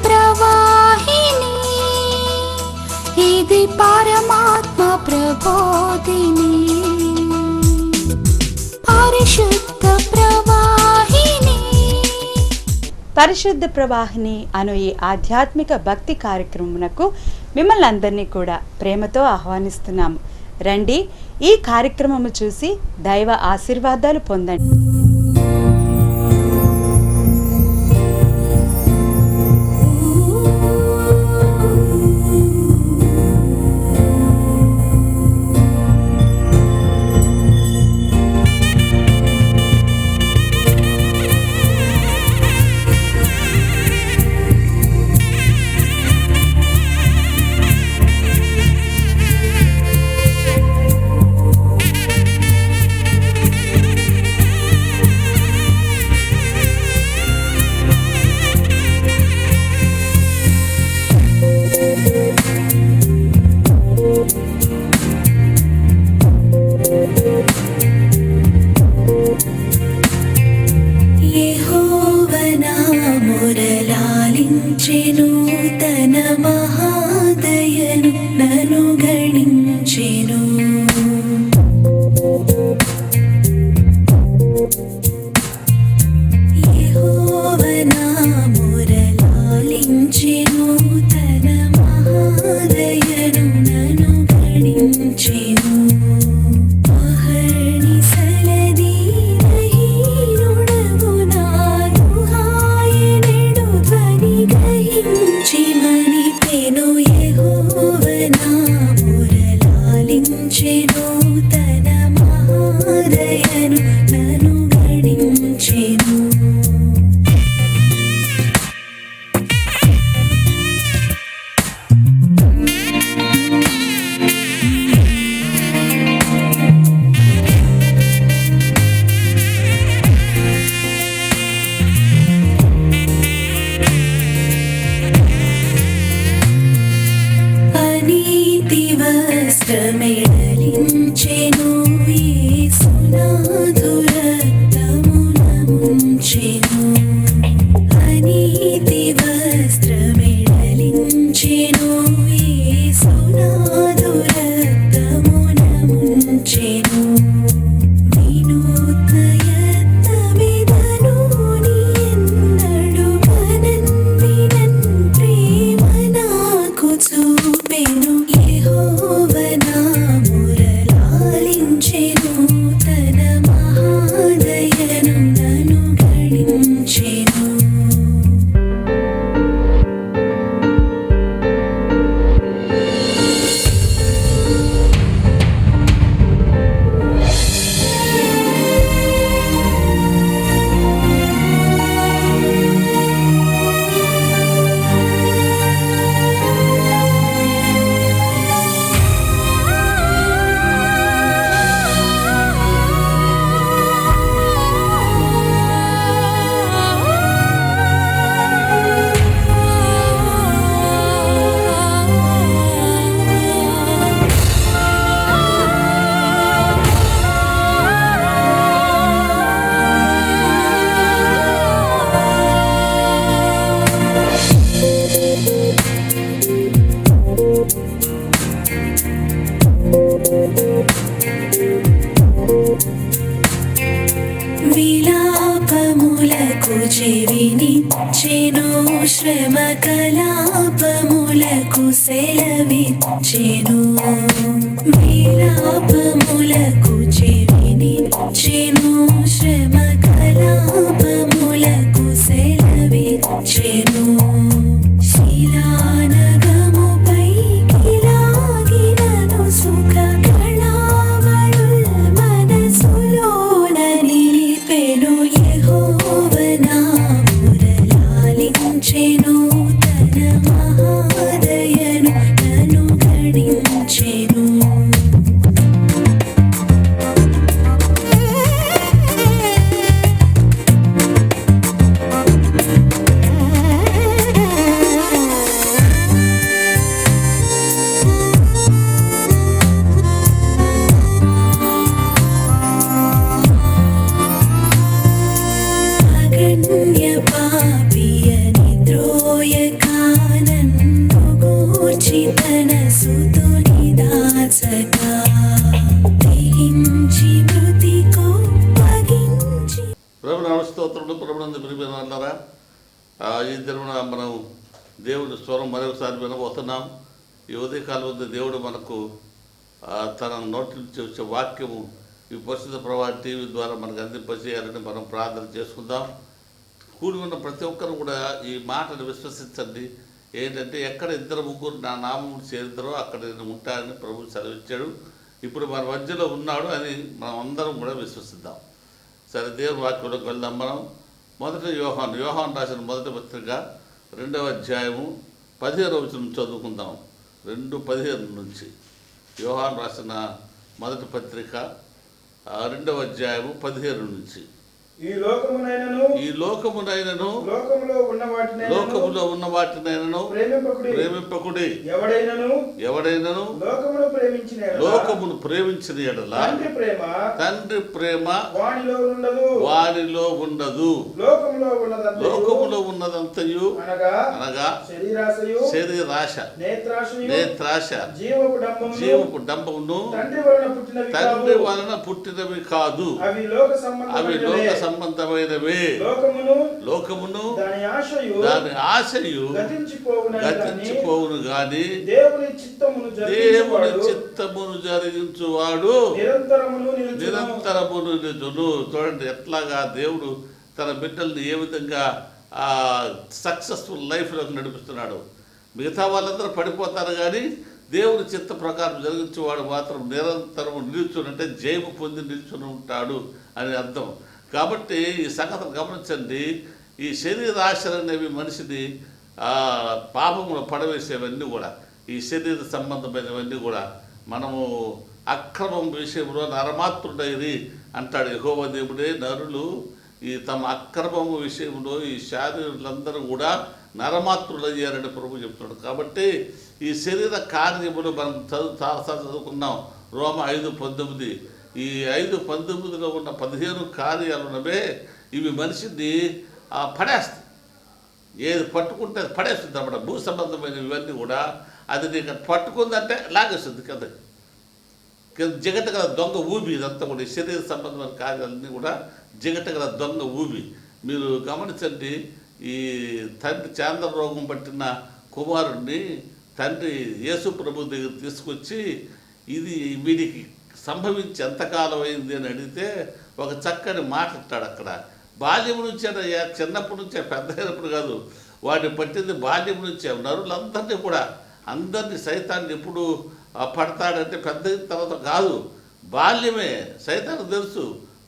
ప్రవాహిని, ఇది పరమాత్మ ప్రబోధిని. పరిశుద్ధ ప్రవాహిని. పరిశుద్ధ ప్రవాహిని అను ఈ ఆధ్యాత్మిక భక్తి కార్యక్రమమునకు మిమ్మల్ని అందరినీ కూడా ప్రేమతో ఆహ్వానిస్తున్నాము. రండి, ఈ కార్యక్రమము చూసి దైవ ఆశీర్వాదాలు పొందండి. తన మహాదయను నను గణించెను. యెహోవా నా మొరలాలించెను, తన మహాదయను నను గణించెను. తన మహాదయను నను గణించెను. అనీతి వస్త్రమెడలించెను, యేసునాథు రక్తమున ముంచెను. అనీతి వస్త్రమెడలించెను, యేసునాథు రక్తమున ముంచెను. వినూత్న యత్నమిదను నీయెన్నడు కనందినన్ ప్రేమ నాకు చూపెను. యెహోవా నా మొరలాలించెను, తన మహాదయను నను గణించెను. విలాపములకు చెవినిచ్చెను, శ్రమ కలాపములకు సెలవిచ్చెను. విలాపములకు చెవినిచ్చెను, శ్రమ కలాపములకు సెలవిచ్చెను. శిలానగముపైకి లాగినను సుఖ కళావళుల్ మనసులోన నిలిపెను. యెహోవా నా మొరలాలించెను, తన మహాదయను నను గణించెను. ప్రభునామ స్తోత్రములు. ప్రభునందు ప్రియమైన వాళ్ళారా, ఈ దినమున మనం దేవుని స్వరం మరొకసారి వినబోతున్నాం. ఈ ఉదయకాలం దేవుడు మనకు తన నోటి నుంచి వచ్చే వాక్యము ఈ పరిశుద్ధ ప్రవాహ టీవీ ద్వారా మనకు అందింపజేయాలని మనం ప్రార్థన చేసుకుందాం. కూడి ఉన్న ప్రతి ఒక్కరు కూడా ఈ మాటను విశ్వసించండి. ఏంటంటే ఎక్కడ ఇద్దరు ముగ్గురు నా నామం చేరుతారో అక్కడ నేను ఉంటానని ప్రభు సెలవిచ్చాడు. ఇప్పుడు మన మధ్యలో ఉన్నాడు అని మనం అందరం కూడా విశ్వసిద్దాం. సరే, దేవుని వాక్యంలోకి వెళ్దాం. మనం మొదటి యోహాను రాసిన మొదటి పత్రిక 2వ అధ్యాయము 15వ వచనం చదువుకుందాం. 2:15 నుంచి యోహాను రాసిన మొదటి పత్రిక 2వ అధ్యాయము 15 నుంచి. ఈ లోకమునైనను లోకములో ఉన్న వాటినైనను ప్రేమింపకుడి. ఎవడైనను లోకమును ప్రేమించిన ఎడల తండ్రి ప్రేమ వానిలో ఉండదు. లోకములో ఉన్నదంతయు అనగా శరీరాశ, నేత్రాశ, జీవపు డంబమును తండ్రి వలన పుట్టినవి కాదు, అవి లోక సంబంధమైనవే. లోకమును దాని ఆశయు గతించిపోవును గాని దేవుని చిత్తమును జరిగించువాడు నిరంతరమును నిజును. చూడండి ఎట్లాగా దేవుడు తన బిడ్డల్ని ఏ విధంగా సక్సెస్ఫుల్ లైఫ్లోకి నడిపిస్తున్నాడు. మిగతా వాళ్ళందరూ పడిపోతారు కానీ దేవుని చిత్త ప్రకారం జరిగించేవాడు మాత్రం నిరంతరము నిలుచునంటే జయము పొంది నిల్చుని ఉంటాడు అని అర్థం. కాబట్టి ఈ సంగతిని గమనించండి. ఈ శరీరాశలు అనేవి మనిషిని పాపములో పడవేసేవన్నీ కూడా, ఈ శరీర సంబంధమైనవన్నీ కూడా మనము అక్రమం విషయంలో నరమాత్రుడైరి అంటాడు యెహోవా దేవుడే. నరులు ఈ తమ అక్రమము విషయంలో ఈ శారీరులందరూ కూడా నరమాత్రులయ్యారని ప్రభు చెప్తున్నాడు. కాబట్టి ఈ శరీర కార్యములు మనం చదువుకున్నాం. రోమ 5:19. ఈ 5:19లో ఉన్న 15 కార్యాలున్నవే ఇవి మనిషిని పడేస్తాయి. ఏది పట్టుకుంటే అది పడేస్తుంది అన్నమాట. భూ సంబంధమైన ఇవన్నీ కూడా అది నీకు పట్టుకుందంటే లాగేస్తుంది కదా. జిగట గల దొంగ ఊబి ఇదంతా కూడా ఈ శరీర సంబంధమైన కార్యాలన్నీ కూడా జిగట గల దొంగ ఊబి. మీరు గమనించండి. ఈ తండ్రి చాంద్ర రోగం పట్టిన కుమారుడిని తండ్రి యేసు ప్రభు దగ్గర తీసుకొచ్చి ఇది వీడికి సంభవించి ఎంతకాలం అయింది అని అడిగితే ఒక చక్కని మాట ఇస్తాడు అక్కడ. బాల్యం నుంచే, చిన్నప్పటి నుంచే, పెద్ద అయినప్పుడు కాదు, వాడిని పట్టింది బాల్యం నుంచే. నరులందరినీ కూడా అందరినీ సైతాన్ని ఎప్పుడు పడతాడంటే పెద్ద తర్వాత కాదు, బాల్యమే. సైతానికి తెలుసు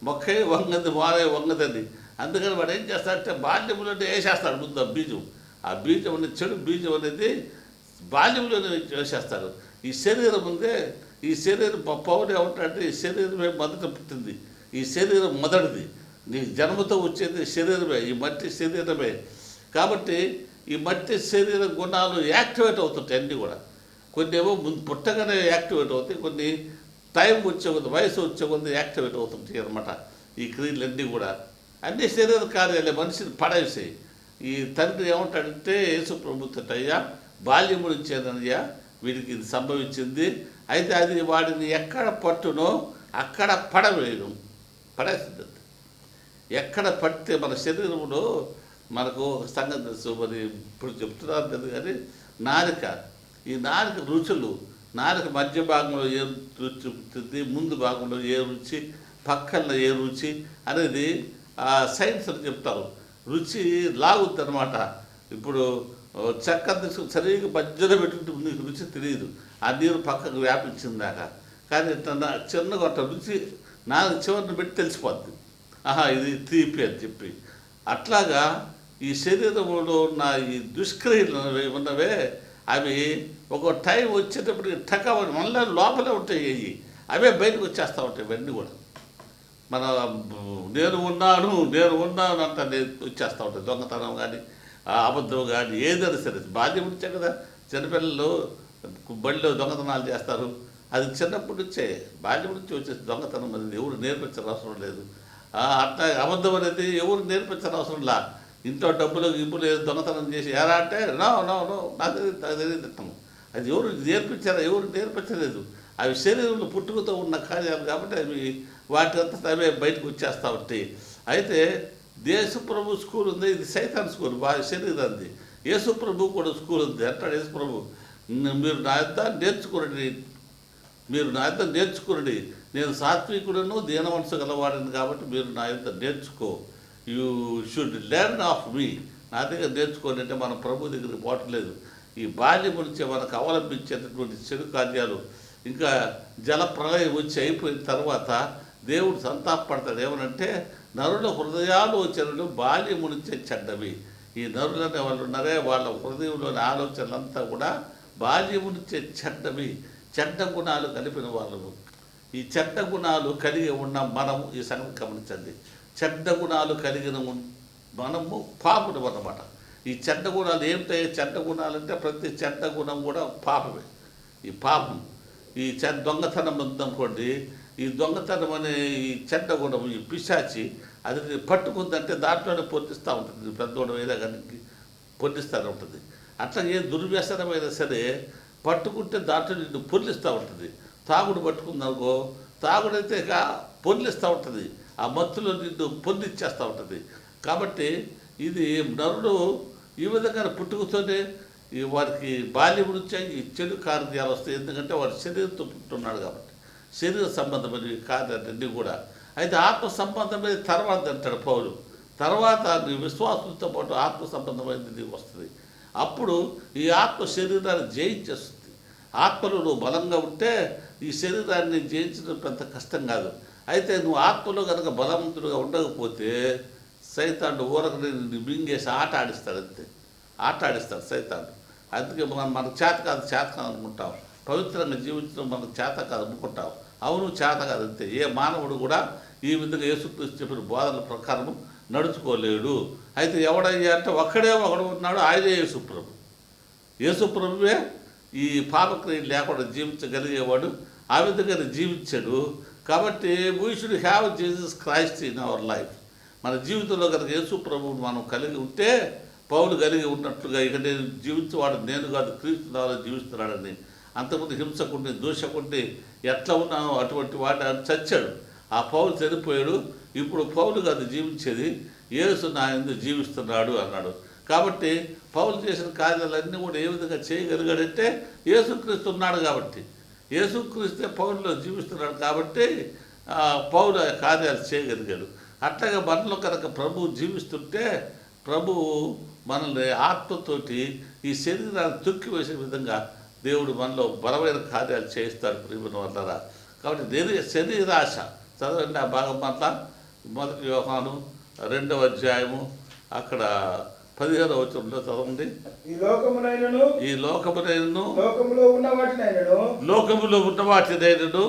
మొక్కే వంగది మారే వంగదని. అందుకని వాడు ఏం చేస్తాడంటే బాల్యంలోనే వేసేస్తాడు ముందు ఆ బీజం అనేది, చెడు బీజం అనేది బాల్యంలోనే వేసేస్తాడు. ఈ శరీరం ఉందే, ఈ శరీరం పౌరు ఏమంటాడంటే ఈ శరీరమే మొదట పుట్టింది, ఈ శరీరం మొదటిది, నీ జన్మతో వచ్చేది శరీరమే, ఈ మట్టి శరీరమే. కాబట్టి ఈ మట్టి శరీర గుణాలు యాక్టివేట్ అవుతుంటాయి అన్నీ కూడా. కొన్ని ఏమో ముందు పుట్టగానే యాక్టివేట్ అవుతాయి, కొన్ని టైం వచ్చే కొద్ది, వయసు వచ్చే కొద్ది యాక్టివేట్ అవుతుంటాయి అన్నమాట. ఈ క్రియలన్నీ కూడా అన్ని శరీర కార్యాలే మనిషిని పడేసాయి. ఈ తండ్రి ఏమంటాడంటే యేసు ప్రభుత్వయ్యా బాల్యము నుంచేనయ్యా వీడికి ఇది సంభవించింది. అయితే అది వాడిని ఎక్కడ పట్టునో అక్కడ పడవేయడం, పడేస్తుంది. ఎక్కడ పడితే మన శరీరంలో మనకు ఒక సంగతి తెలుసు, మరి ఇప్పుడు చెప్తున్నారు కదా. కానీ నాలుక, ఈ నాలుక రుచులు, నాలుక మధ్య భాగంలో ఏ రుచి ఉంటుంది, ముందు భాగంలో ఏ రుచి, పక్కన ఏ రుచి అనేది సైన్స్ అని చెప్తారు. రుచి లాగుద్ది అనమాట. ఇప్పుడు చక్కెర తీసుకుని సరిగ్గా మధ్యలో పెట్టుకుంటే నీకు రుచి తెలియదు, ఆ నీరు పక్కకు వ్యాపించిందాక. కానీ చిన్నగా అంట రుచి నాలుగు చివరిని పెట్టి తెలిసిపోద్ది, ఆహా ఇది తీపి అని చెప్పి. అట్లాగా ఈ శరీరంలో ఉన్న ఈ దుష్క్రియలు ఉన్నవే అవి ఒక టైం వచ్చేటప్పటికి టకవని మళ్ళీ లోపలే ఉంటాయి, అవే బయటకు వచ్చేస్తూ ఉంటాయి. ఇవన్నీ కూడా మన నేను ఉన్నాను అంట వచ్చేస్తూ ఉంటాయి. దొంగతనం కానీ అబద్ధం కానీ ఏదైనా సరే బాల్యం నుంచే కదా. చిన్నపిల్లలు బడిలో దొంగతనాలు చేస్తారు, అది చిన్నప్పటి నుంచే, బాల్యం నుంచి వచ్చేసి దొంగతనం అనేది ఎవరు నేర్పించిన అవసరం లేదు. అట్లా అబద్ధం అనేది ఎవరు నేర్పించిన అవసరం లా. ఇంట్లో డబ్బులు ఏదో దొంగతనం చేసి ఎలా అంటే నో నాకు తెలియదు. అది ఎవరు నేర్పించారా? ఎవరు నేర్పించలేదు. అవి శరీరంలో పుట్టుకతో ఉన్న కార్యాలు కాబట్టి అవి వాటి అంతా అవే బయటకు వచ్చేస్తూ ఉంటాయి. అయితే యేసు ప్రభు స్కూల్ ఉంది, ఇది సైతాన్ స్కూల్, శరీరంది. యేసు ప్రభు కూడా స్కూల్ ఉంది అంటాడు యేసు ప్రభు. మీరు నా యొద్ద నేర్చుకునండి, మీరు నా యొద్ద నేర్చుకునండి, నేను సాత్వికుడను దీన మనసు గలవాడిని కాబట్టి మీరు నా యొద్ద నేర్చుకో. యూ షుడ్ లెర్న్ ఆఫ్ మీ. నా దగ్గర నేర్చుకోండి అంటే మనం ప్రభు దగ్గరికి పోవట్లేదు. ఈ బాల్యం నుంచే మనకు అవలంబించేటటువంటి చెడు కార్యాలు, ఇంకా జల ప్రళయం వచ్చి అయిపోయిన తర్వాత దేవుడు సంతాపడతాడు. ఏమనంటే నరుల హృదయాలోచనలు బాల్యము నుంచే చెడ్డవి. ఈ నరులు అనే వాళ్ళు ఉన్నారే, వాళ్ళ హృదయంలోని ఆలోచనలంతా కూడా బాల్యము నుంచే చెడ్డవి, చెడ్డ గుణాలు కలిపిన వాళ్ళము. ఈ చెడ్డ గుణాలు కలిగి ఉన్న మనము, ఈ సంగతి గమనించండి, చెడ్డ గుణాలు కలిగిన మనము పాపుడు అన్నమాట. ఈ చెడ్డ గుణాలు ఏమిటాయి? చెడ్డ గుణాలు అంటే ప్రతి చెడ్డ గుణం కూడా పాపమే. ఈ పాపం, ఈ దొంగతనం ఉందనుకోండి, ఈ దొంగతనం అనే ఈ చెడ్డ గుణం, ఈ పిశాచి అది పట్టుకుందంటే దాంట్లోనే పొందిస్తూ ఉంటుంది. పెద్దోడు ఏదో కానీ పొందిస్తూనే ఉంటుంది. అట్లా ఏ దుర్వ్యసనమైనా సరే పట్టుకుంటే దాంట్లో నిన్ను పొందిస్తూ ఉంటుంది. తాగుడు పట్టుకుందనుకో, తాగుడైతే ఇక పొందిస్తూ ఉంటుంది, ఆ మత్తులో నిన్ను పొందిచ్చేస్తూ ఉంటుంది. కాబట్టి ఇది నరుడు ఈ విధంగా పుట్టుకతోనే వారికి బాల్యం నుంచే ఈ చెడు కార్యాలు వస్తాయి. ఎందుకంటే వాడు శరీరంతో పుట్టున్నాడు కాబట్టి, శరీర సంబంధమైన కార్యాలన్నీ కూడా. అయితే ఆత్మ సంబంధమైన తర్వాత అంటాడు పౌలు, తర్వాత నీ విశ్వాసంతో పాటు ఆత్మ సంబంధమైనది నీకు వస్తుంది. అప్పుడు ఈ ఆత్మ శరీరాన్ని జయించేస్తుంది. ఆత్మలో నువ్వు బలంగా ఉంటే ఈ శరీరాన్ని జయించడం పెద్ద కష్టం కాదు. అయితే నువ్వు ఆత్మలో కనుక బలవంతుడుగా ఉండకపోతే సైతాను ఊరకు నిన్ను మింగేసి ఆట ఆడిస్తాడు, అంతే. ఆట ఆడిస్తాడు సైతాను. అందుకే మనకు చేత కాదు అనుకుంటాం, పవిత్రంగా జీవించడం మనకు చేత కాదు అనుకుంటాం. అవును, చేత కాదు, అంతే. ఏ మానవుడు కూడా ఈ విధంగా యేసుక్రీస్తు చెప్పిన బోధనల ప్రకారం నడుచుకోలేడు. అయితే ఎవడయ్యా అంటే ఒకడు ఉన్నాడు, ఆయనే యేసుప్రభు. యేసుప్రభువే ఈ పాపక్రియలు లేకుండా జీవించగలిగేవాడు. ఆ విధంగా జీవించాడు. కాబట్టి we should have Jesus Christ in our life. మన జీవితంలో కనుక యేసు ప్రభువును మనం కలిగి ఉంటే, పౌలు కలిగి ఉన్నట్లుగా ఇక నేను జీవించేవాడు నేను కాదు, క్రీస్తు నాలో జీవిస్తున్నాడని. అంతకుముందు హింసకుండి దూషకుండి ఎట్లా ఉన్నానో అటువంటి వాడు చచ్చాడు. ఆ పౌలు చనిపోయాడు. ఇప్పుడు పౌలు కాదు జీవించేది, యేసు నా యందు జీవిస్తున్నాడు అన్నాడు. కాబట్టి పౌలు చేసిన కార్యాలన్నీ కూడా ఏ విధంగా చేయగలిగాడంటే యేసుక్రీస్తు ఉన్నాడు కాబట్టి, యేసుక్రీస్తే పౌలులో జీవిస్తున్నాడు కాబట్టి పౌలు కార్యాలు చేయగలిగాడు. అట్లాగే మనలో కనుక ప్రభువు జీవిస్తుంటే ప్రభువు మనల్ని ఆత్మతోటి ఈ శరీరాన్ని తొక్కివేసే విధంగా దేవుడు మనలో బలమైన కార్యాలు చేయిస్తాడు ప్రియమైన వాళ్ళరా. కాబట్టి శరీరాశ చదవండి ఆ భాగం అంతా. 1 యోహాను 2వ అధ్యాయము అక్కడ 15వ వచనంలో చదవండి. ఈ లోకమునైనను లోకములో ఉన్న వాటినైనను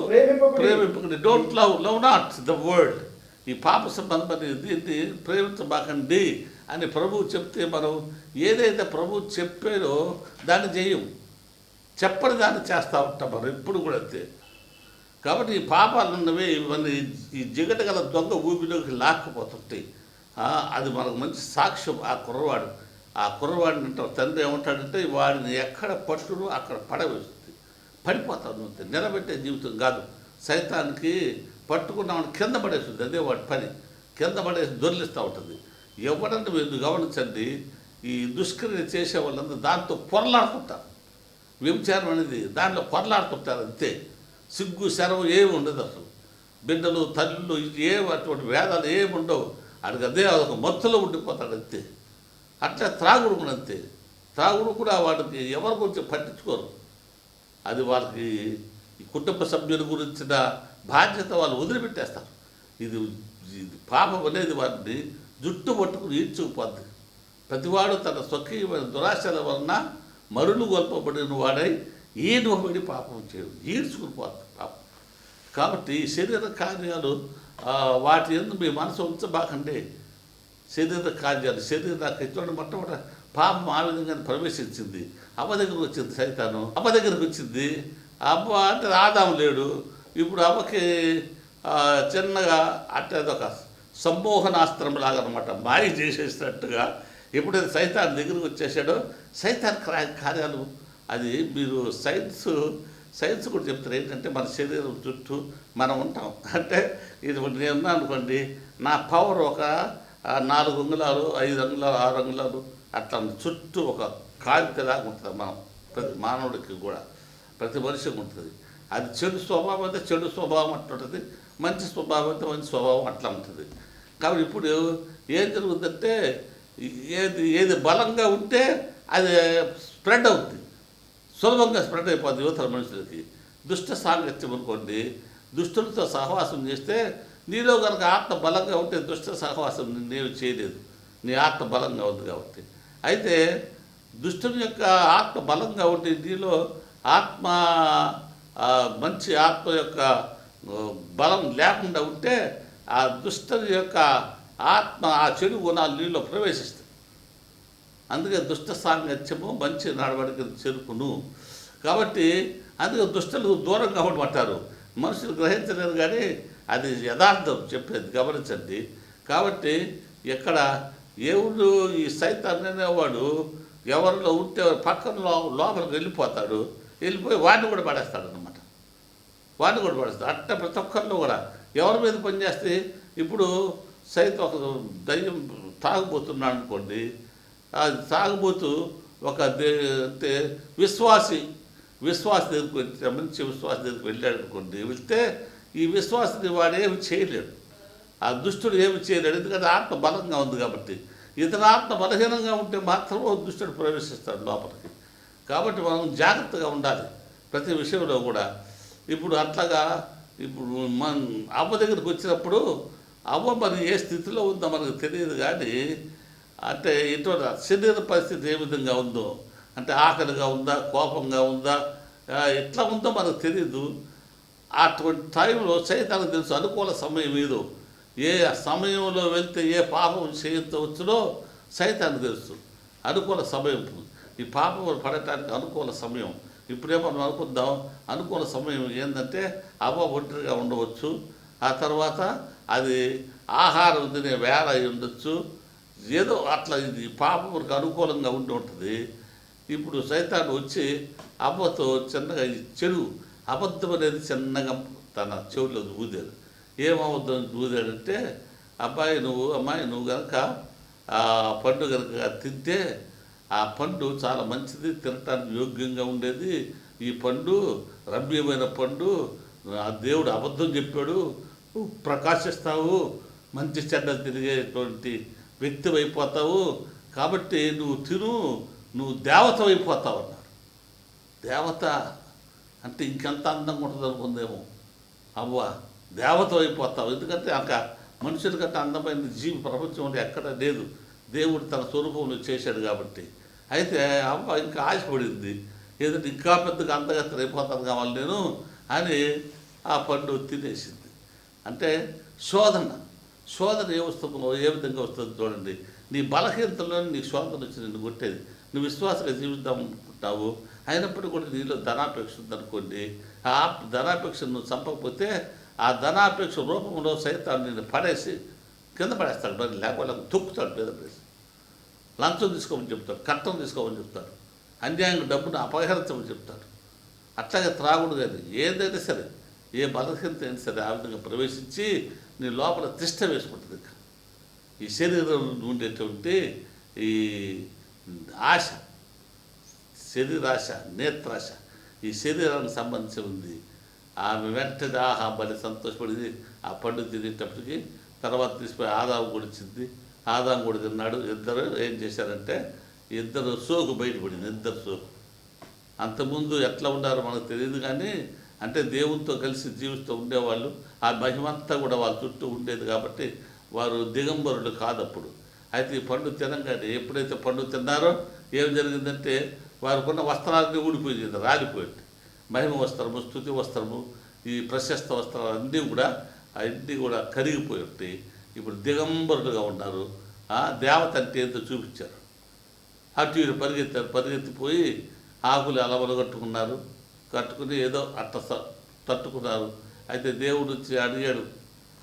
ప్రేమింపకండి. Don't love not the world. ఈ పాప సంబంధమైన దీన్ని ప్రేమించబాకండి అని ప్రభువు చెప్తే మనం ఏదైతే ప్రభువు చెప్పారో దాన్ని చేయం, చెప్పని దాన్ని చేస్తూ ఉంటాం మనం ఎప్పుడు కూడా అంతే. కాబట్టి ఈ పాపాలు ఉన్నవి ఇవన్నీ ఈ జిగట గల దొంగ ఊపిలోకి లాక్కుపోతుంటాయి. అది మనకు మంచి సాక్ష్యం. ఆ కుర్రవాడిని అంటారు, తండ్రి ఏమంటాడంటే వాడిని ఎక్కడ పట్టును అక్కడ పడవేస్తుంది, పడిపోతాను అంతే. నిలబెట్టే జీవితం కాదు. సైతానికి పట్టుకున్నామని కింద పడేస్తుంది, అదే వాడి పని. కింద పడేసి దొర్లిస్తూ ఉంటుంది. ఎవరంటే మీరు గమనించండి, ఈ దుష్క్రియ చేసే వాళ్ళందరూ దాంతో పొరలాడుతుంటారు. వ్యభిచారం అనేది దాంట్లో పొరలాడుతుంటారు అంతే. సిగ్గు శరవు ఏమి ఉండదు అసలు. బిడ్డలు తల్లులు అటువంటి వేదాలు ఏమి ఉండవు. అదే అదొక మత్తులో ఉండిపోతాడు అంతే. అట్లా త్రాగుడు కూడా అంతే. త్రాగుడు కూడా వాడికి ఎవరి గురించి పట్టించుకోరు. అది వాళ్ళకి ఈ కుటుంబ సభ్యుల గురించిన బాధ్యత వాళ్ళు వదిలిపెట్టేస్తారు. ఇది పాపం అనేది వాడిని జుట్టు పట్టుకుని ఈడ్చుకుపోద్ది. ప్రతివాడు తన స్వకీయమైన దురాశల వలన మరులు గొల్పబడిన వాడై ఈనుబడి పాపం చేయడు, ఈడ్చుకుని పోతుంది పాపం. కాబట్టి శరీర కార్యాలు వాటి ఎందు మీ మనసు ఉంచబాకండి. శరీర కార్యాలు శరీరానికి చూడండి, మొట్టమొదటి పాపం ఆ విధంగా ప్రవేశించింది. అవ్వ దగ్గరకు వచ్చింది సైతాను. అవ్వ దగ్గరకు వచ్చింది. అవ్వ అంటే ఆదాము లేడు. ఇప్పుడు అవ్వకి చిన్నగా అంటే అదొక సమ్మోహనాస్త్రం లాగా అనమాట, మాయ చేసేసినట్టుగా. ఎప్పుడైతే సైతాన్ దగ్గరకు వచ్చేసాడో సైతాన్ కార్యాలు అది మీరు సైన్స్ కూడా చెప్తారు. ఏంటంటే మన శరీరం చుట్టూ మనం ఉంటాం. అంటే ఇది నేను అనుకోండి, నా పవర్ ఒక 4 అంగుళాలు 5 అంగుళాలు 6 అంగుళాలు అట్లా చుట్టూ ఒక కాంతిలాగా ఉంటుంది మనం ప్రతి మానవుడికి కూడా ప్రతి మనిషికి ఉంటుంది. అది చెడు స్వభావం అయితే చెడు స్వభావం అట్లా ఉంటుంది, మంచి స్వభావం అయితే మంచి స్వభావం అట్లా ఉంటుంది. కాబట్టి ఇప్పుడు ఏం జరుగుతుందంటే ఏది బలంగా ఉంటే అది స్ప్రెడ్ అవుతుంది, సులభంగా స్ప్రెడ్ అయిపోతుంది యువతల మనుషులకి. దుష్ట సాంగత్యం అనుకోండి, దుష్టులతో సహవాసం చేస్తే నీలో కనుక ఆత్మ బలంగా ఉంటే దుష్ట సహవాసం నీవు చేయలేదు, నీ ఆత్మ బలంగా ఉంది కాబట్టి. అయితే దుష్టుని యొక్క ఆత్మ బలంగా ఉంటే నీలో ఆత్మ మంచి ఆత్మ యొక్క బలం లేకుండా ఉంటే ఆ దుష్టుని యొక్క ఆత్మ ఆ చెడు గుణాలు నీలో ప్రవేశిస్తాయి. అందుకే దుష్ట సాంగత్యము మంచి నడవడికను చెరుపును. కాబట్టి అందుకే దుష్టులు దూరంగా ఉండమంటారు. మనుషులు గ్రహించలేరు కానీ అది యథార్థం చెప్పేది, గమనించండి. కాబట్టి ఎక్కడ ఎవడు ఈ సైతాన్ అనేవాడు ఎవరిలో ఉంటే పక్కన లోపలికి వెళ్ళిపోతాడు, వెళ్ళిపోయి వాడిని కూడా పడేస్తాడు అనమాట. వాడిని కూడా పడేస్తాడు. అట్లా ప్రతి ఒక్కరిలో కూడా ఎవరి మీద పనిచేస్తే ఇప్పుడు సైతం ఒక దయ్యం తాగుబోతున్నాడు అనుకోండి, అది తాగుబోతూ ఒక అంటే విశ్వాసి దగ్గరికి వెళ్తే, మంచి విశ్వాసి దగ్గరికి వెళ్ళాడు అనుకోండి, వెళ్తే ఈ విశ్వాసిని వాడు ఏమి చేయలేడు, ఆ దుష్టుడు ఏమి చేయలేడు. ఎందుకంటే ఆత్మ బలంగా ఉంది కాబట్టి. ఇతర ఆత్మ బలహీనంగా ఉంటే మాత్రం దుష్టుడు ప్రవేశిస్తాడు లోపలికి. కాబట్టి మనం జాగ్రత్తగా ఉండాలి ప్రతి విషయంలో కూడా. ఇప్పుడు అట్లాగా ఇప్పుడు మన అవ్వ దగ్గరికి వచ్చినప్పుడు అవ్వ మరి ఏ స్థితిలో ఉందో మనకు తెలియదు కానీ, అంటే ఇటువంటి శరీర పరిస్థితి ఏ విధంగా ఉందో, అంటే ఆకలిగా ఉందా, కోపంగా ఉందా, ఎట్లా ఉందో మనకు తెలియదు. అటువంటి టైంలో సైతానికి తెలుసు అనుకూల సమయం ఏదో, ఏ సమయంలో వెళ్తే ఏ పాపం చేయవచ్చునో సైతానికి తెలుసు. అనుకూల సమయం ఈ పాపం పడటానికి అనుకూల సమయం. ఇప్పుడే మనం అనుకుందాం అనుకూల సమయం ఏంటంటే అవ్వ ఒంటరిగా ఉండవచ్చు, ఆ తర్వాత అది ఆహారం తినే వేళ అయి ఉండొచ్చు, ఏదో అట్లా ఇది పాపములకు అనుకూలంగా ఉండి ఉంటుంది. ఇప్పుడు సైతాను వచ్చి అవ్వతో చిన్నగా చెడు అబద్ధం అనేది చిన్నగా తన చెవుల్లో ఊదాడు. ఏమవుద్దని ఊదాడంటే, అమ్మాయి నువ్వు కనుక ఆ పండు కనుక తింటే ఆ పండు చాలా మంచిది, తినటానికి యోగ్యంగా ఉండేది. ఈ పండు రమ్యమైన పండు, ఆ దేవుడు అబద్ధం చెప్పాడు, నువ్వు ప్రకాశిస్తావు, మంచి చెడ్డలు తిరిగేటువంటి వ్యక్తి అయిపోతావు, కాబట్టి నువ్వు తిను, నువ్వు దేవత అయిపోతావు అన్నాడు. దేవత అంటే ఇంకెంత అందంగా ఉంటుంది అనుకుందేమో అవ్వ, దేవత అయిపోతావు. ఎందుకంటే అక్క మనుషుల కంటే అందమైన జీవి ప్రపంచంలో ఎక్కడ లేదు, దేవుడు తన స్వరూపంలో చేశాడు కాబట్టి. అయితే అవ్వ ఇంకా ఆశపడింది, ఏదంటే ఇంకా పెద్దగా అందగత్తె అయిపోతాను కావాలి నేను అని ఆ పండు తినేసింది. అంటే శోధన ఏ వస్తుందో ఏ విధంగా వస్తుందో చూడండి. నీ బలహీనతలో నీ శోధన వచ్చి నిన్ను కొట్టేది. నువ్వు విశ్వాసంగా జీవిద్దాం అనుకుంటావు, అయినప్పటికీ కూడా నీలో ధనాపేక్ష ఉందనుకోండి. ఆ ధనాపేక్షను నువ్వు చంపకపోతే ఆ ధనాపేక్ష రూపంలో సైతాన్ని నిన్ను పడేసి కింద పడేస్తాడు, మరి లేకపోతే తొక్కుతాడు, మీద పడేసి లంచం తీసుకోమని చెప్తాడు, కట్టం తీసుకోమని చెప్తాడు, అన్యాయంగా డబ్బును అపహరించమని చెప్తాడు. అట్లాగే త్రాగుడు కానీ ఏదైనా సరే, ఏ బలహీనత అయినా సరే ఆ విధంగా ప్రవేశించి నీ లోపల తిష్ట వేసుకుంటుంది. ఇంకా ఈ శరీరంలో ఉండేటువంటి ఈ ఆశ, శరీరాశ, నేత్రాశ, ఈ శరీరానికి సంబంధించి ఉంది. ఆమె వెంటనే బలి సంతోషపడింది ఆ పండు తినేటప్పటికి. తర్వాత తీసిపోయి ఆదాము కూడా ఇచ్చింది, ఆదాము కూడా తిన్నాడు. ఇద్దరు ఏం చేశారంటే ఇద్దరు సోకు బయటపడింది, ఇద్దరు సోకు. అంతకుముందు ఎట్లా ఉండారో మనకు తెలియదు కానీ, అంటే దేవునితో కలిసి జీవిస్తూ ఉండేవాళ్ళు, ఆ మహిమంతా కూడా వాళ్ళ చుట్టూ ఉండేది కాబట్టి వారు దిగంబరులు కాదప్పుడు. అయితే ఈ పండు తినంగానే ఎప్పుడైతే పండు తిన్నారో ఏం జరిగిందంటే వారికున్న వస్త్రాలన్నీ ఊడిపోయింది, రాలిపోయింది. మహిమ వస్త్రము, స్తుతి వస్త్రము, ఈ ప్రశస్త వస్త్రాలు అన్నీ కూడా కరిగిపోయి ఉంటాయి. ఇప్పుడు దిగంబరులుగా ఉన్నారు. దేవత అంటే ఏంటో చూపించారు. అటు ఇటు పరిగెత్తిపోయి ఆకులు అలవలు కట్టుకుని ఏదో అట్ట తట్టుకున్నారు. అయితే దేవుడు వచ్చి అడిగాడు,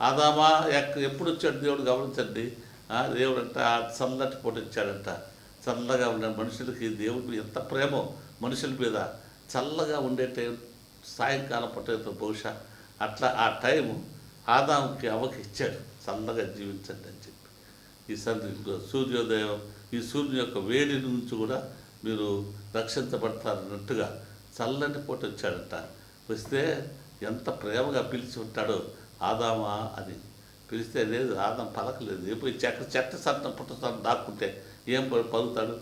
ఆదామా ఎప్పుడు వచ్చాడు దేవుడు గమనించండి. దేవుడు అంట చల్లటి పూట ఇచ్చాడంట. చల్లగా ఉండే మనుషులకి దేవుడు ఎంత ప్రేమో మనుషుల మీద. చల్లగా ఉండే టైం సాయంకాలం పూట బహుశా అట్లా ఆ టైము ఆదాముకి అవ్వకి ఇచ్చాడు, చల్లగా జీవించండి అని చెప్పి. ఈ సూర్యోదయం, ఈ సూర్యుని యొక్క వేడి నుంచి కూడా మీరు రక్షించబడతారన్నట్టుగా చల్లని పూట వచ్చాడంట. వస్తే ఎంత ప్రేమగా పిలిచి ఉంటాడో, ఆదామా అని పిలిస్తే లేదు, ఆదాం పలకలేదు. పోయి చెట్ట సన్న పుట్ట సన్న దాక్కుంటే ఏం పలుకుతాడు?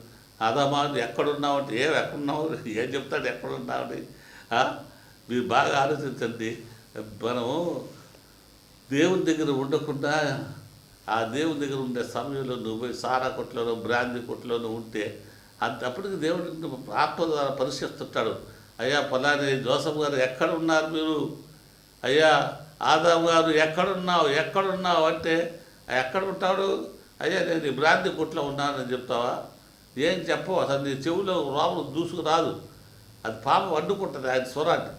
ఆదామా ఎక్కడున్నావు అంటే ఎక్కడున్నావు, ఏం చెప్తాడు ఎక్కడున్నావు? మీరు బాగా ఆలోచించండి. మనము దేవుని దగ్గర ఉండకుండా ఆ దేవుని దగ్గర ఉండే సమయంలో నువ్వు పోయి సారా కొట్లోనో బ్రాందీ కొట్లోనో ఉంటే అప్పటికి దేవుడిని ఆత్మ ద్వారా పరిశీలిస్తుంటాడు. అయ్యా ఫలాని జోసఫ్ గారు ఎక్కడ ఉన్నారు మీరు? అయ్యా ఆదాం గారు ఎక్కడున్నావు అంటే ఎక్కడ ఉంటాడు? అయ్యా నేను ఈ బ్రాందీ కొట్లో ఉన్నానని చెప్తావా? ఏం చెప్పవు, అసలు నీ చెవులో రోమలు దూసుకురాదు, అది పాపం అడ్డుకుంటుంది ఆయన స్వరాన్ని.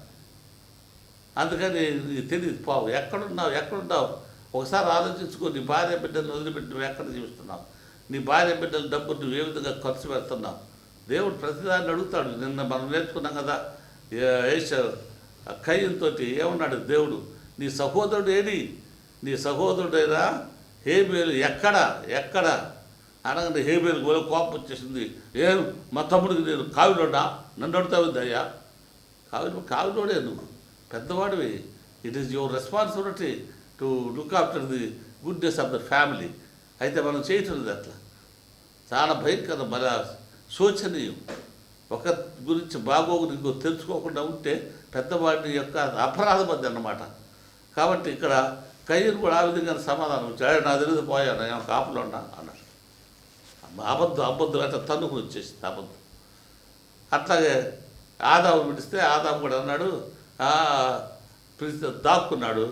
అందుకని తెలియదు పావు. ఎక్కడున్నావు ఒకసారి ఆలోచించుకో. నీ భార్య బిడ్డలను వదిలిపెట్టి నువ్వు ఎక్కడ జీవిస్తున్నావు? నీ భార్య బిడ్డల డబ్బు నువ్వు ఏ విధంగా ఖర్చు పెడుతున్నావు? దేవుడు ప్రతిదాన్ని అడుగుతాడు. నిన్న మనం నేర్చుకున్నాం కదా, కయ్యంతో ఏమన్నాడు దేవుడు? నీ సహోదరుడు ఏది? నీ సహోదరుడైనా హేబేలు ఎక్కడ అనగానే హేబేలు గోల కోపం వచ్చేసింది. ఏం మా తమ్ముడికి నేను కావిలోడా? నన్ను అడుగుతావుంది అయ్యా. కావిలోడే నువ్వు పెద్దవాడివి. It is your responsibility to look after the goodness of the family. అయితే మనం చేయటం అట్లా చాలా భయంకర, మన శోచనీయం. ఒక గురించి బాగోగులు ఇంకో తెలుసుకోకుండా ఉంటే పెద్దవాడి యొక్క అపరాధం అది అన్నమాట. కాబట్టి ఇక్కడ కయ్యను కూడా ఆ విధంగా సమాధానం ఇచ్చాడు. నా తెలియదు పోయాను, నేను కాపులో ఉన్నా అన్నాడు. అబద్ధం అంటే తన్నుకుని వచ్చేసింది అబద్ధం. అట్లాగే ఆదాము పిలిస్తే ఆదాము కూడా అన్నాడు, పిలిస్తే దాక్కున్నాడు.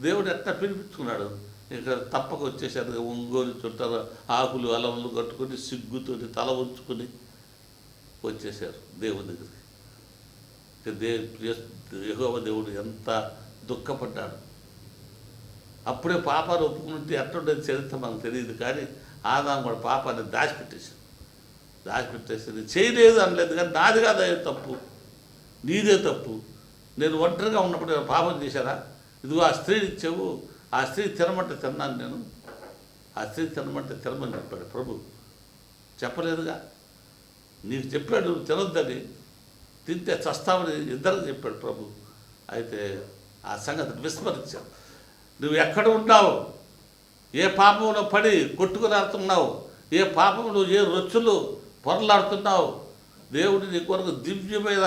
దేవుడు ఎట్లా పిలిపించుకున్నాడు. ఇక్కడ తప్పక వచ్చేసారు. ఒంగోలు చుట్టారు, ఆకులు అలములు కట్టుకుని సిగ్గుతో తల ఉంచుకుని వచ్చేసారు దేవుని దగ్గరికి. యెహోవా దేవుడు ఎంత దుఃఖపడ్డాడు. అప్పుడే పాపాలు ఒప్పుకుంటే ఎట్లుండేది చరిత్ర మనకు తెలియదు. కానీ ఆదాము కూడా పాపాన్ని దాచిపెట్టేసింది. చేయలేదు అనలేదు, కానీ నాది కాదు తప్పు, నీదే తప్పు. నేను ఒంటరిగా ఉన్నప్పుడు నేను పాపం చేశారా? ఇదిగో ఆ స్త్రీని ఇచ్చావు, ఆ స్త్రీ తినమంటే తిన్నాను నేను, ఆ స్త్రీ తినమంటే తినమని చెప్పాడు ప్రభు. చెప్పలేదుగా, నీకు చెప్పాడు తినొద్దని, తింటే చస్తామని ఇద్దరికి చెప్పాడు ప్రభు. అయితే ఆ సంగతిని విస్మరించావు. నువ్వు ఎక్కడ ఉన్నావు? ఏ పాపంలో పడి కొట్టుకుని ఆడుతున్నావు? ఏ పాపంలో ఏ రొచ్చులు పొరలాడుతున్నావు? దేవుడు నీ కొరకు దివ్యమైన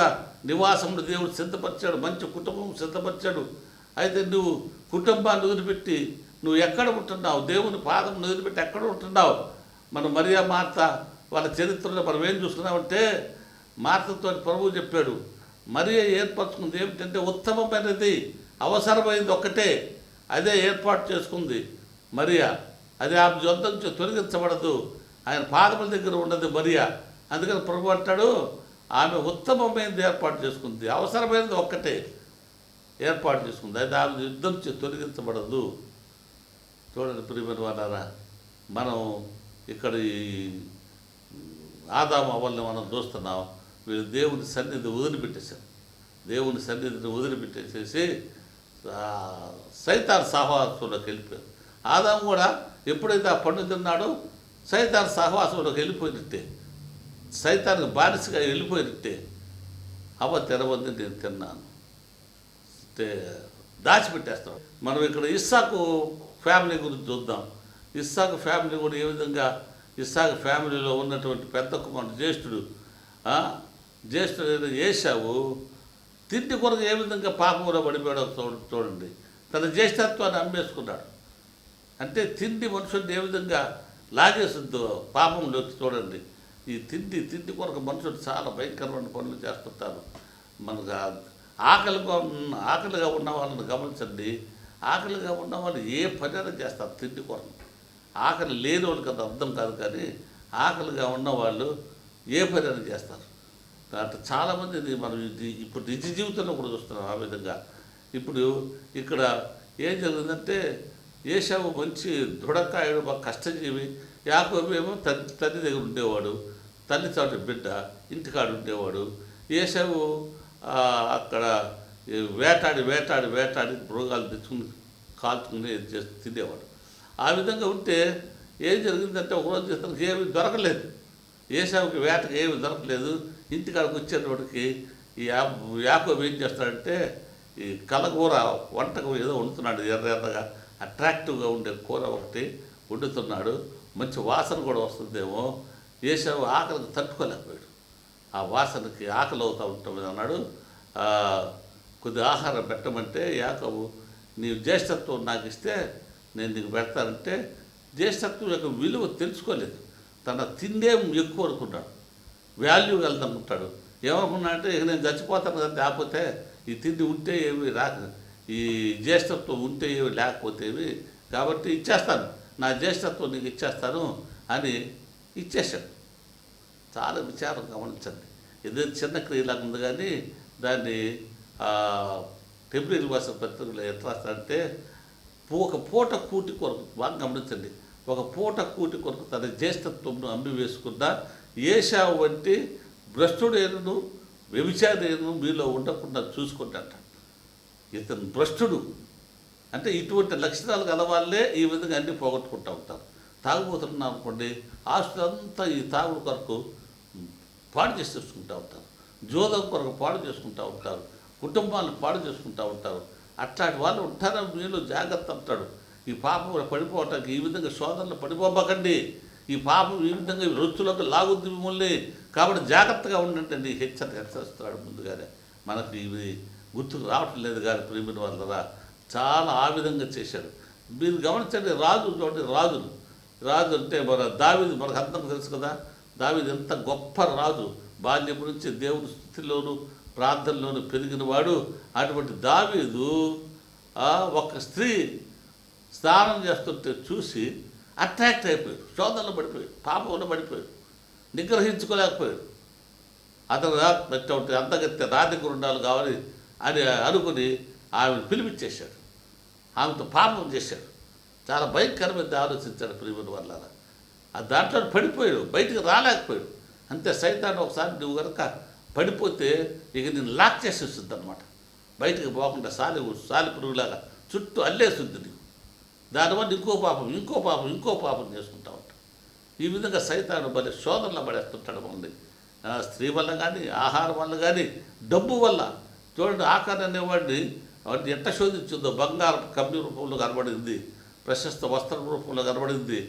నివాసములు దేవుడు సిద్ధపరిచాడు, మంచి కుటుంబం సిద్ధపరిచాడు. అయితే నువ్వు కుటుంబాన్ని వదిలిపెట్టి నువ్వు ఎక్కడ ఉంటున్నావు? దేవుని పాదం వదిలిపెట్టి ఎక్కడ ఉంటున్నావు? మన మరియా మార్త వాళ్ళ చరిత్రలో మనం ఏం చూసుకున్నామంటే, మార్తతో ప్రభువు చెప్పాడు, మరియా ఏర్పరచుకుంది ఏమిటంటే ఉత్తమమైనది, అవసరమైనది ఒక్కటే, అదే ఏర్పాటు చేసుకుంది మరియా. అది ఆమె యొద్ద నుంచి తొలగించబడదు, ఆయన పాదముల దగ్గర ఉన్నది మరియా. అందుకని ప్రభు అంటాడు, ఆమె ఉత్తమమైనది ఏర్పాటు చేసుకుంది, అవసరమైనది ఒక్కటే ఏర్పాటు చేసుకుంది, అది ఆమె యుద్ధం నుంచి తొలగించబడదు. చూడండి ప్రియమైన వాళ్ళారా, మనం ఇక్కడ ఈ ఆదాము అవ్వల్ని మనం చూస్తున్నాం. వీళ్ళు దేవుని సన్నిధి వదిలిపెట్టేశారు. దేవుని సన్నిధిని వదిలిపెట్టేసేసి సైతాన్ సహవాసంలోకి వెళ్ళిపోయారు. ఆదాము కూడా ఎప్పుడైతే ఆ పండు తిన్నాడో సైతాన్ సహవాసంలోకి వెళ్ళిపోయినట్టే, సైతానికి బానిసగా వెళ్ళిపోయినట్టే. అవ్వ తినవద్దు, నేను తిన్నాను, దాచిపెట్టేస్తాం. మనం ఇక్కడ ఇస్సాకు ఫ్యామిలీ గురించి చూద్దాం. ఇస్సాకు ఫ్యామిలీ కూడా ఏ విధంగా, ఇస్సాకు ఫ్యామిలీలో ఉన్నటువంటి పెద్ద కుమారుడు జ్యేష్ఠుడు ఏశావు తిండి కొరకు ఏ విధంగా పాపంలో పడిపోయాడో చూడండి. తన జ్యేష్ఠత్వాన్ని అమ్మేసుకున్నాడు. అంటే తిండి మనుషుల్ని ఏ విధంగా లాగేస్తుందో పాపంలోకి చూడండి. ఈ తిండి కొరకు మనుషులు చాలా భయంకరమైన పనులు చేస్తుంటారు. మనకు ఆకలిగా ఉన్న వాళ్ళని గమనించండి. ఆకలిగా ఉన్న వాళ్ళు ఏ పనైనా చేస్తారు తిండి కొరకు. ఆకలి లేని వాళ్ళకి అది అర్థం కాదు, కానీ ఆకలిగా ఉన్నవాళ్ళు ఏ పనైనా చేస్తారు. అంటే చాలామంది మనం ఇప్పుడు నిజ జీవితంలో కూడా చూస్తున్నాం ఆ విధంగా. ఇప్పుడు ఇక్కడ ఏం జరిగిందంటే, ఏశావు మంచి దృఢకాయుడు, బాగా కష్టజీవి. యాకోబు ఏమో తల్లి దగ్గర ఉండేవాడు, తల్లి చాటు బిడ్డ, ఇంటికాడు ఉండేవాడు. ఏశావు అక్కడ వేటాడి మృగాలు తెచ్చుకుని కాల్చుకుని తినేవాడు. ఆ విధంగా ఉంటే ఏం జరిగిందంటే ఒకరోజు ఇతనికి ఏమీ దొరకలేదు, ఏసావుకి వేటకి ఏమీ దొరకలేదు. ఇంటికాడికి వచ్చేటప్పటికి ఈ యాకోబు ఏం చేస్తాడంటే ఈ కలగూర వంటకం ఏదో వండుతున్నాడు, ఎర్రగా అట్రాక్టివ్గా ఉండే కూర ఒకటి వండుతున్నాడు. మంచి వాసన కూడా వస్తుందేమో. ఏసావు ఆకలికి తట్టుకోలేకపోయాడు, ఆ వాసనకి ఆకలి అవుతూ ఉంటుంది అన్నాడు. కొద్ది ఆహారం పెట్టమంటే యాకోబు, నీ జ్యేష్ఠత్వం నాకు ఇస్తే నేను నీకు పెడతానంటే జ్యేష్ఠత్వం యొక్క విలువ తెలుసుకోలేదు. తన తిండేం ఎక్కువ అనుకున్నాడు, వాల్యూ వెళ్దనుకుంటాడు. ఏమనుకున్నా అంటే ఇక నేను చచ్చిపోతాను కదా, లేకపోతే ఈ తిండి ఉంటే ఏమి రాక, ఈ జ్యేష్ఠత్వం ఉంటే ఏమి లేకపోతే ఏమి, కాబట్టి ఇచ్చేస్తాను, నా జ్యేష్ఠత్వం నీకు ఇచ్చేస్తాను అని ఇచ్చేశాడు. చాలా విచారం గమనించండి. ఏదో చిన్న క్రియలాగా ఉంది కానీ దాన్ని ఫిబ్రవరి మాసం పత్రికలో ఎట్లా రాస్తారంటే ఒక పూట కూటి కొరకు, బాగా గమనించండి, ఒక పూట కూటి కొరకు తన జ్యేష్ఠత్వంను అమ్మి వేసుకున్న ఏశావు వంటి భ్రష్టుడేను వ్యభిచారేను మీలో ఉండకుండా చూసుకుంటాట. ఇతను భ్రష్టుడు అంటే ఇటువంటి లక్షణాలు గల వాళ్ళే ఈ విధంగా అన్నీ పోగొట్టుకుంటూ ఉంటారు. తాగుబోతున్నాం అనుకోండి, ఆస్తులంతా ఈ తాగుడు కొరకు పాడు చేసుకుంటూ ఉంటారు, జోదం కొరకు పాడు చేసుకుంటూ ఉంటారు, కుటుంబాలను పాడు చేసుకుంటూ ఉంటారు. అట్లాంటి వాళ్ళు ఉంటారని మీలో జాగ్రత్త అంటాడు. ఈ పాపం పడిపోవటానికి ఈ విధంగా శోధనలు పడిపోబకండి, ఈ పాపం ఈ విధంగా రొచ్చులకు లాగుద్ది మిమ్మల్ని, కాబట్టి జాగ్రత్తగా ఉండండి హెచ్చరిస్తాడు ముందుగానే. మనకు ఇవి గుర్తుకు రావటం లేదు కానీ ప్రేమిన వాళ్ళరా చాలా ఆ విధంగా చేశాడు. మీరు గమనించండి, రాజు అంటే మన దావీదు మనకు అందరికీ తెలుసు కదా. దావీదు ఎంత గొప్ప రాజు, బాల్యం నుంచి దేవుని స్థుతిలోను ప్రార్థనలోను పెరిగినవాడు. అటువంటి దావీదు ఒక స్త్రీ స్నానం చేస్తుంటే చూసి అట్రాక్ట్ అయిపోయాడు, శోధనలో పడిపోయాడు, పాపంలో పడిపోయాడు, నిగ్రహించుకోలేకపోయాడు. అతను అటువంటి అందగత్తె నా దగ్గర ఉండాలి కావాలి అని అనుకుని ఆమెను పిలిపించేశాడు, ఆమెతో పాపం చేశాడు. చాలా భయంకరమైన ఆలోచించాడు ప్రియమైన వల్ల. దాంట్లో పడిపోయాడు, బయటికి రాలేకపోయాడు. అంతే సైతాన్ని ఒకసారి నువ్వు కనుక పడిపోతే ఇక నేను లాక్ చేసేస్తుంది అనమాట, బయటికి పోకుండా సాలి పురుగులాగా చుట్టూ అల్లేస్తుంది నీకు. దానివల్ల ఇంకో పాపం చేసుకుంటా ఉంటాడు. ఈ విధంగా సైతాను భలే శోధనలో పడేస్తుంటాడు మనల్ని. స్త్రీ వల్ల కానీ, ఆహారం వల్ల కానీ, డబ్బు వల్ల. చూడండి, ఆకారం అనేవాడిని వాడిని ఎట్ట శోధించిందో. బంగారం కమ్మి రూపంలో కనబడింది, ప్రశస్త వస్త్రం రూపంలో కనబడింది.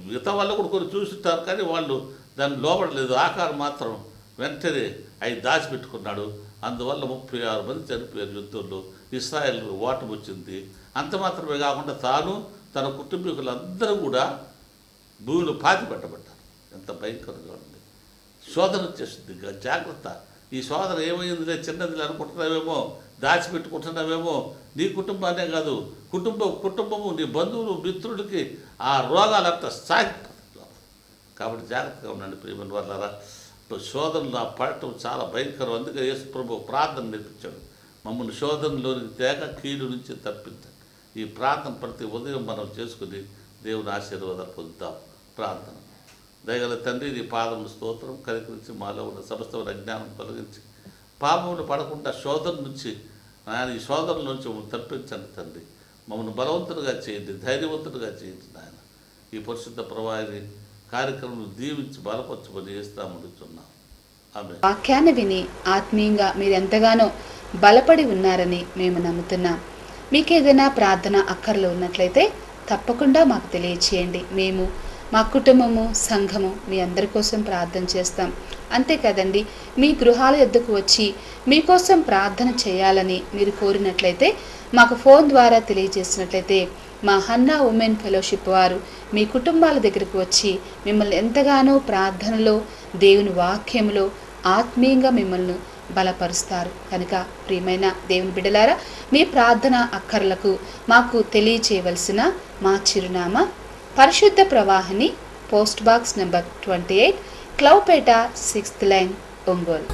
మిగతా వాళ్ళు కూడా కొన్ని చూస్తుంటారు కానీ వాళ్ళు దాన్ని లోపడలేదు. ఆకారం మాత్రం వెంటనే అవి దాచిపెట్టుకున్నాడు. అందువల్ల 36 మంది చనిపోయారు యుద్ధంలో. ఇశ్రాయేల్ ఓటమి వచ్చింది. అంత మాత్రమే కాకుండా తాను తన కుటుంబీకులందరూ కూడా భూమిలో పాతిపెట్టబడ్డారు. ఎంత భయంకరంగా ఉంది. శోధన వచ్చేసింది, జాగ్రత్త. ఈ శోధన ఏమైందిలే, చిన్నది అనుకుంటున్నావేమో, దాచిపెట్టుకుంటున్నావేమో. నీ కుటుంబాన్నే కాదు, కుటుంబము నీ బంధువులు మిత్రులకి ఆ రోగాలంతా సాగిపోతాయి. కాబట్టి జాగ్రత్తగా ఉండండి ప్రియమైన వాళ్ళారా. శోధనలో పడటం చాలా భయంకరం. అందుకే యేసు ప్రభు ప్రార్థన నేర్పించాడు, మమ్మల్ని శోధనలోనికి తేగ కీడు నుంచి తప్పించండి. ఈ ప్రార్థన ప్రతి ఉదయం మనం చేసుకుని దేవుని ఆశీర్వాదాలు పొందుతాం. ప్రార్థన. దయగల తండ్రి, నీ పాదములు స్తోత్రం. కనికరించి మాలో ఉన్న సమస్తమైన అజ్ఞానం తొలగించి పాపములు పడకుండా శోధన నుంచి ఈ శోధన నుంచి మమ్మల్ని తప్పించండి తండ్రి. మమ్మల్ని బలవంతులుగా చేయండి, ధైర్యవంతులుగా చేయండి నాయన. ఈ పరిశుద్ధ ప్రవాహిని కార్యక్రమం దీవించి బలపరచుకొని వేస్తామడుతున్నాం. ఆమె వాక్యాన్ని విని ఆత్మీయంగా మీరెంతగానో బలపడి ఉన్నారని మేము నమ్ముతున్నాం. మీకు ఏదైనా ప్రార్థన అక్కర్లు ఉన్నట్లయితే తప్పకుండా మాకు తెలియచేయండి. మేము మా కుటుంబము, సంఘము మీ అందరి కోసం ప్రార్థన చేస్తాం. అంతే కదండి, మీ గృహాల యొద్దకు వచ్చి మీకోసం ప్రార్థన చేయాలని మీరు కోరినట్లయితే మాకు ఫోన్ ద్వారా తెలియజేసినట్లయితే మా హన్నా ఉమెన్ ఫెలోషిప్ వారు మీ కుటుంబాల దగ్గరకు వచ్చి మిమ్మల్ని ఎంతగానో ప్రార్థనలో, దేవుని వాక్యంలో ఆత్మీయంగా మిమ్మల్ని బలపరుస్తారు. కనుక ప్రియమైన దేవుని బిడ్డలారా, మీ ప్రార్థన అక్కర్లకు మాకు తెలియచేయవలసిన మా చిరునామా పరిశుద్ధ ప్రవాహిని, post box number 28, Cloughpeta, 6th line, Ongole.